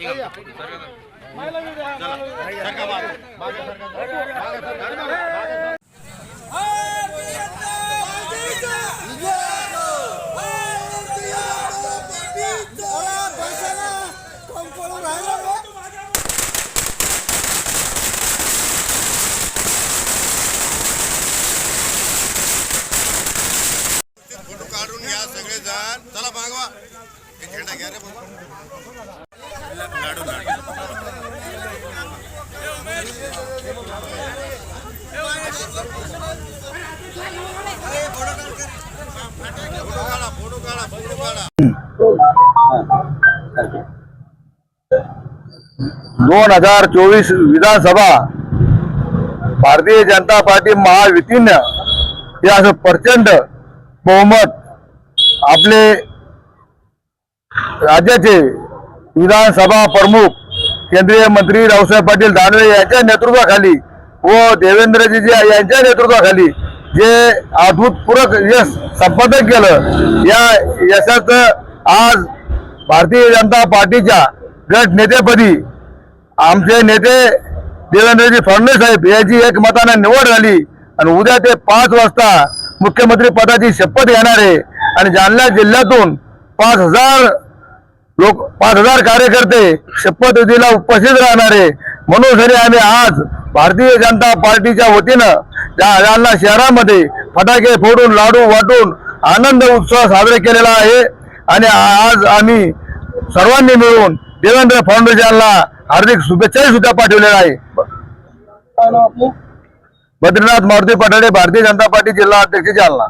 Photo काढून या सगळे जण, चला मागवा झेंडा घ्या रे फोटो काढा 2024 विधानसभा भारतीय जनता पार्टी महायुतीने हे असं प्रचंड बहुमत आपले राज्याचे विधानसभा प्रमुख केंद्रीय मंत्री रावसाहेब पाटील दानवे यांच्या नेतृत्वाखाली व देवेंद्रजी यांच्या नेतृत्वाखाली जे अभूतपूर्व यश संपादन केलं, या यशाचं आज भारतीय जनता पार्टीच्या गट नेतेपदी आमचे नेते देवेंद्रजी फडणवीस साहेब यांची एकमताने निवड झाली आणि उद्या ते 5 वाजता मुख्यमंत्री पदाची शपथ घेणार आहे आणि जालना जिल्ह्यातून 5,000 कार्यकर्ते शपथविधीला उपस्थित राहणार आहे। म्हणून जरी आम्ही आज भारतीय जनता पार्टीच्या वतीनं जालना शहरामध्ये फटाके फोडून लाडू वाटून आनंद उत्सव साजरे केलेला आहे आणि आज आम्ही सर्वांनी मिळून देवेंद्र फडणवीस यांना हार्दिक शुभेच्छा सुद्धा पाठवलेला आहे। बद्रीनाथ मारुती पठाडे, भारतीय जनता पार्टी जिल्हा अध्यक्ष जालना।